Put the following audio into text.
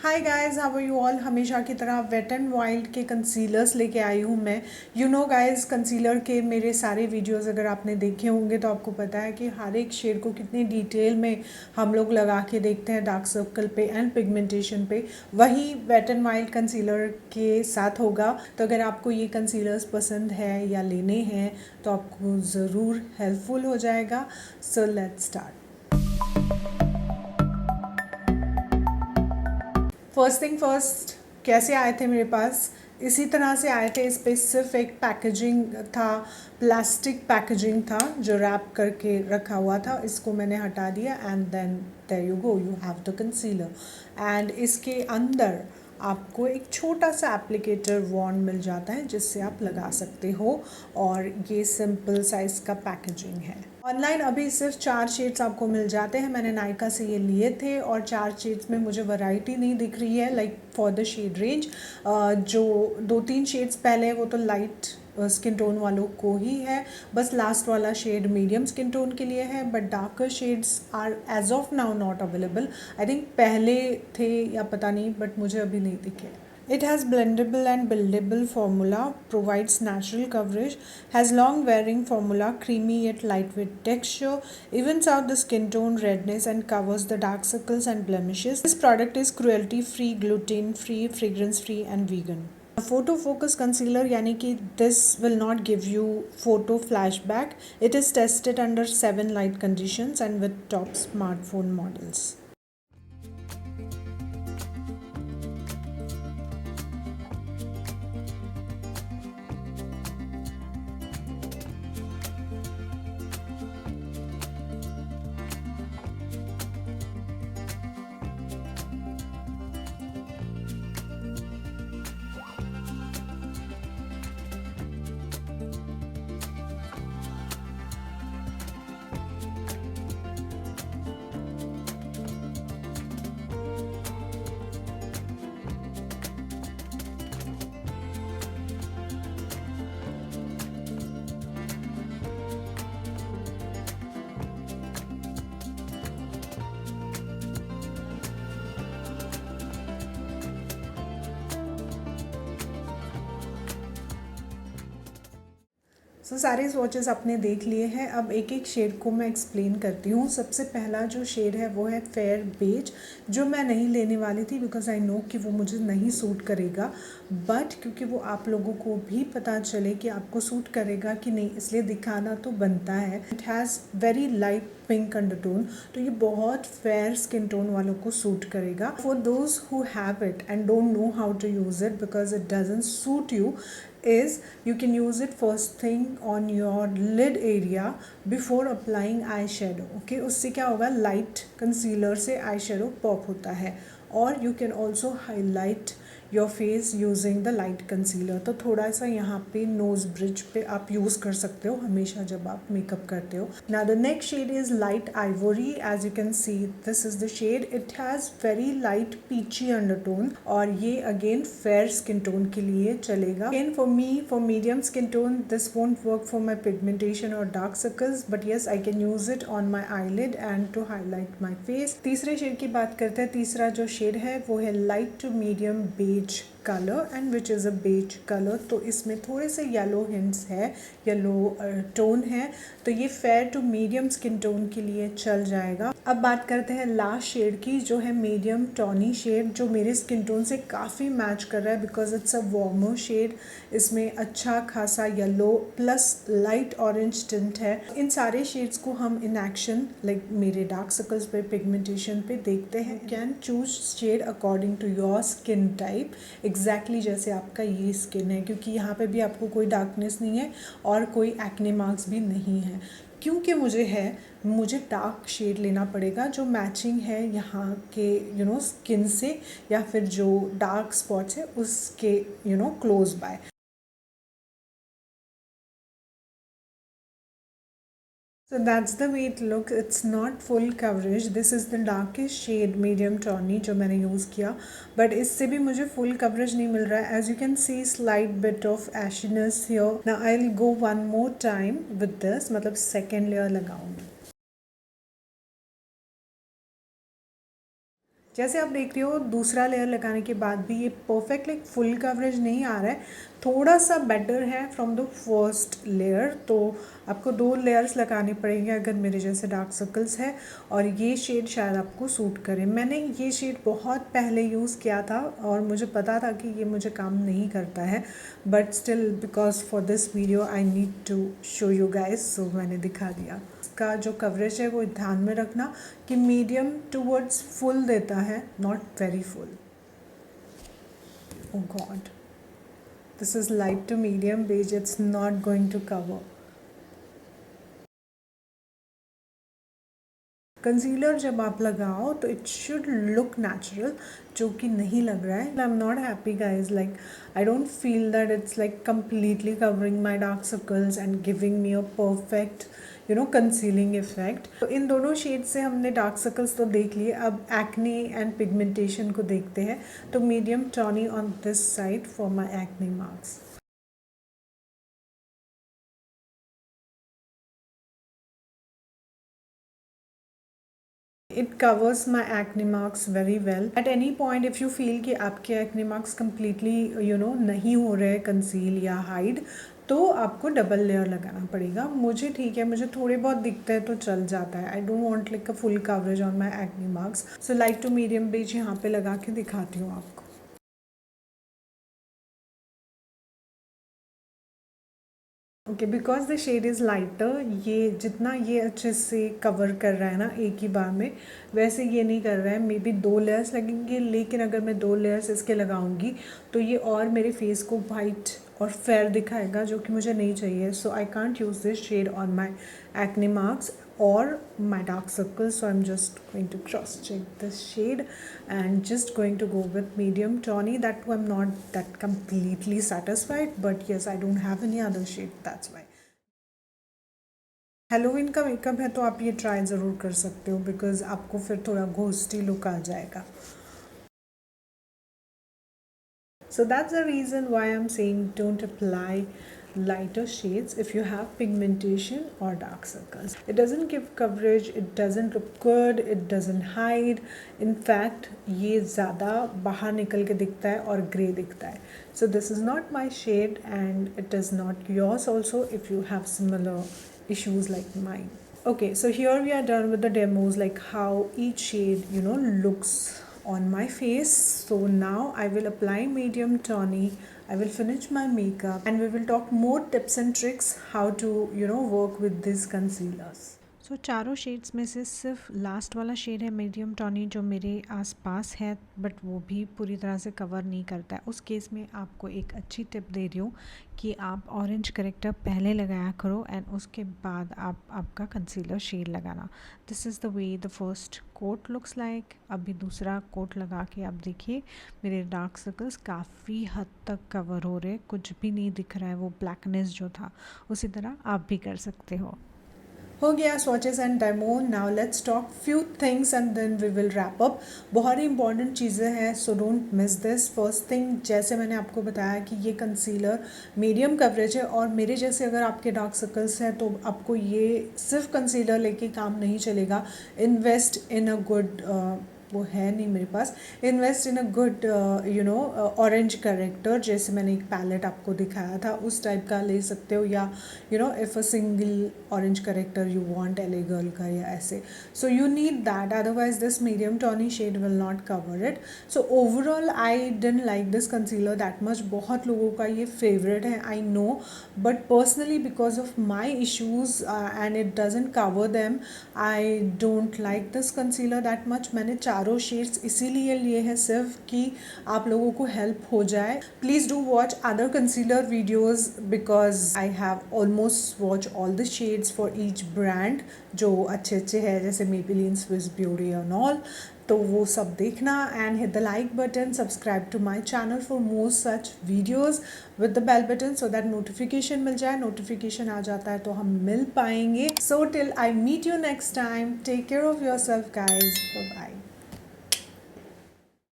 Hi guys, how are you all. हमेशा की तरह वेट एंड वाइल्ड के कंसीलर्स लेके आई हूँ मैं। यू नो गाइस, कंसीलर के मेरे सारे वीडियोस अगर आपने देखे होंगे तो आपको पता है कि हर एक शेड को कितनी डिटेल में हम लोग लगा के देखते हैं डार्क सर्कल पे एंड पिगमेंटेशन पे। वही वेट एंड वाइल्ड कंसीलर के साथ होगा। तो अगर आपको ये कंसीलर्स पसंद है या लेने हैं तो आपको ज़रूर हेल्पफुल हो जाएगा। So let's start. First thing first, कैसे आए थे मेरे पास? इसी तरह से आए थे। इस पे सिर्फ एक पैकेजिंग था, प्लास्टिक पैकेजिंग था जो रैप करके रखा हुआ था। इसको मैंने हटा दिया and then there you go, you have the concealer. And इसके अंदर आपको एक छोटा सा एप्लीकेटर वॉन्ड मिल जाता है जिससे आप लगा सकते हो, और ये सिंपल साइज़ का पैकेजिंग है। ऑनलाइन अभी सिर्फ 4 शेड्स आपको मिल जाते हैं। मैंने नायका से ये लिए थे और 4 शेड्स में मुझे वैरायटी नहीं दिख रही है like for the shade range. जो 2-3 शेड्स पहले वो तो लाइट स्किन टोन वालों को ही है, बस लास्ट वाला शेड मीडियम स्किन टोन के लिए है। But darker shades are as of now not available. I think पहले थे या पता नहीं, बट मुझे अभी नहीं दिखे। It has blendable and buildable formula, provides natural coverage, has long wearing formula, creamy yet lightweight texture, evens out the skin tone redness and covers the dark circles and blemishes. This product is cruelty free, gluten free, fragrance free and vegan. Photo focus concealer यानी कि this will not give you photo flashback. It is tested under 7 light conditions and with top smartphone models. सारे swatches आपने देख लिए हैं। अब एक एक शेड को मैं एक्सप्लेन करती हूँ। सबसे पहला जो शेड है वो है फेयर बेज, जो मैं नहीं लेने वाली थी बिकॉज आई नो कि वो मुझे नहीं सूट करेगा। बट क्योंकि वो आप लोगों को भी पता चले कि आपको सूट करेगा कि नहीं, इसलिए दिखाना तो बनता है। It has very light pink undertone, तो ये बहुत फेयर स्किन टोन वालों को सूट करेगा। For those who have it and don't know how to use it because it doesn't suit you, is you can use it first thing on your lid area before applying eyeshadow. Okay, उससे क्या होगा, light concealer से eyeshadow pop होता है। और you can also highlight your face using the light concealer. तो थोड़ा सा यहाँ पे नोज ब्रिज पे आप यूज़ कर सकते हो हमेशा जब आप मेकअप करते हो। Now the next shade is light ivory. As you can see, this is the shade. It has very light peachy undertone और ये again fair skin tone के लिए चलेगा। Again for me, for medium skin tone, this won't work for my pigmentation or dark circles, but yes, I can use it on my eyelid and to highlight my face. तीसरे shade की बात करते हैं। तीसरा जो shade है वो है light to medium beige colour and which is a beige colour. तो इसमें थोड़े से येलो हिंट्स है, येलो टोन है, तो ये fair to medium skin tone के लिए चल जाएगा। अब बात करते हैं लास्ट शेड की, जो है मीडियम टॉनी शेड, जो मेरे स्किन टोन से काफ़ी मैच कर रहा है because it's a warmer shade. इसमें अच्छा खासा yellow plus light orange tint है। इन सारे शेड्स को हम इन एक्शन लाइक मेरे डार्क सर्कल्स पे, पिगमेंटेशन पे देखते हैं। Can choose shade according to your skin type, exactly जैसे आपका ये स्किन है, क्योंकि यहाँ पे भी आपको कोई डार्कनेस नहीं है और कोई एक्ने मार्क्स भी नहीं है। क्योंकि मुझे डार्क शेड लेना पड़ेगा जो मैचिंग है यहाँ के स्किन से, या फिर जो डार्क स्पॉट्स है उसके close by. So that's the way it looks. It's not full coverage. This is the darkest shade medium tawny जो मैंने यूज़ किया, but इससे भी मुझे full coverage नहीं मिल रहा है। As you can see, slight bit of ashiness here. Now I'll go one more time with this, मतलब second layer लगाऊंगी। जैसे आप देख रहे हो दूसरा लेयर लगाने के बाद भी ये परफेक्ट लाइक फुल कवरेज नहीं आ रहा है, थोड़ा सा बेटर है फ्रॉम द फर्स्ट लेयर। तो आपको 2 लेयर्स लगाने पड़ेंगे अगर मेरे जैसे डार्क सर्कल्स है, और ये शेड शायद आपको सूट करे। मैंने ये शेड बहुत पहले यूज़ किया था और मुझे पता था कि ये मुझे काम नहीं करता है, but still because for this video I need to show you guys, so मैंने दिखा दिया। इसका जो कवरेज है वो ध्यान में रखना कि मीडियम टूवर्ड्स फुल देता है, not very full. Oh God, this is light to medium beige, it's not going to cover. Concealer जब आप लगाओ तो इट शुड लुक नेचुरल, जो कि नहीं लग रहा है। I am not happy guys, like I don't feel that it's like completely covering my dark circles and giving me a perfect concealing effect. तो इन दोनों शेड से हमने डार्क सर्कल्स तो देख लिए, अब एक्ने एंड पिगमेंटेशन को देखते हैं। तो medium tawny on this side for my acne marks. It covers my acne marks very well. At any point if you feel कि आपके acne marks completely नहीं हो रहे कंसील या हाइड, तो आपको डबल लेयर लगाना पड़ेगा। मुझे ठीक है, मुझे थोड़े बहुत दिखते हैं तो चल जाता है। I don't want like a full coverage on my acne marks, so light to medium beige यहाँ पे लगा के दिखाती हूँ आपको। Okay, because the shade is lighter, ये जितना ये अच्छे से कवर कर रहा है ना एक ही बार में, वैसे ये नहीं कर रहा है। मे बी 2 लेयर्स लगेंगे, लेकिन अगर मैं 2 लेयर्स इसके लगाऊंगी तो ये और मेरे फेस को वाइट और फेयर दिखाएगा, जो कि मुझे नहीं चाहिए। So I can't use this shade on my acne marks or my dark circles, so I'm just going to cross check this shade and just going to go with medium tawny. That too I'm not that completely satisfied, but yes, I don't have any other shade, that's why. Halloween का makeup है तो आप ये try ज़रूर कर सकते हो, because आपको फिर थोड़ा घोस्टी लुक आ जाएगा। So that's the reason why I'm saying don't apply lighter shades if you have pigmentation or dark circles. It doesn't give coverage, it doesn't look good, it doesn't hide. In fact, ये ज़्यादा बाहर निकल के दिखता है और grey दिखता है. So this is not my shade and it is not yours also if you have similar issues like mine. Okay, so here we are done with the demos, like how each shade looks on my face. So now I will apply medium tawny, I will finish my makeup, and we will talk more tips and tricks how to work with these concealers. सो चारों shades में से सिर्फ last वाला shade है medium Tony जो मेरे आसपास है, बट वो भी पूरी तरह से कवर नहीं करता है। उस केस में आपको एक अच्छी टिप दे रही हूँ कि आप ऑरेंज करेक्टर पहले लगाया करो एंड उसके बाद आप आपका कंसीलर शेड लगाना। This is the way the first coat looks like. अभी दूसरा कोट लगा के आप देखिए मेरे डार्क सर्कल्स काफ़ी हद तक कवर हो रहे, कुछ भी नहीं दिख रहा है, वो ब्लैकनेस जो था। उसी तरह आप भी कर सकते हो गया swatches and demo. Now let's talk few things and then we will wrap up. बहुत ही इंपॉर्टेंट चीज़ें हैं, so don't miss this. First thing, जैसे मैंने आपको बताया कि ये कंसीलर मीडियम कवरेज है, और मेरे जैसे अगर आपके डार्क सर्कल्स हैं तो आपको ये सिर्फ कंसीलर लेके काम नहीं चलेगा। इन्वेस्ट इन अ गुड, वो है नहीं मेरे पास, invest in a good orange corrector, जैसे मैंने एक पैलेट आपको दिखाया था उस टाइप का ले सकते हो, या if a single orange character you want LA girl का या ऐसे, so you need that, otherwise this medium tawny shade will not cover it. So overall I didn't like this concealer that much. बहुत लोगों का ये favourite है I know, but personally because of my issues and it doesn't cover them, I don't like this concealer that much. मैंने चारों shades इसीलिए लिए हैं सिर्फ कि आप लोगों को हेल्प हो जाए। Please do watch other concealer videos because I have almost watch all the shades for each brand जो अच्छे अच्छे हैं, जैसे Maybelline, Swiss Beauty and all. तो वो सब देखना and hit the like button, subscribe to my channel for more such videos with the bell button so that notification मिल जाए। नोटिफिकेशन आ जाता है तो हम मिल पाएंगे। So till I meet you next time, take care of yourself guys, bye bye.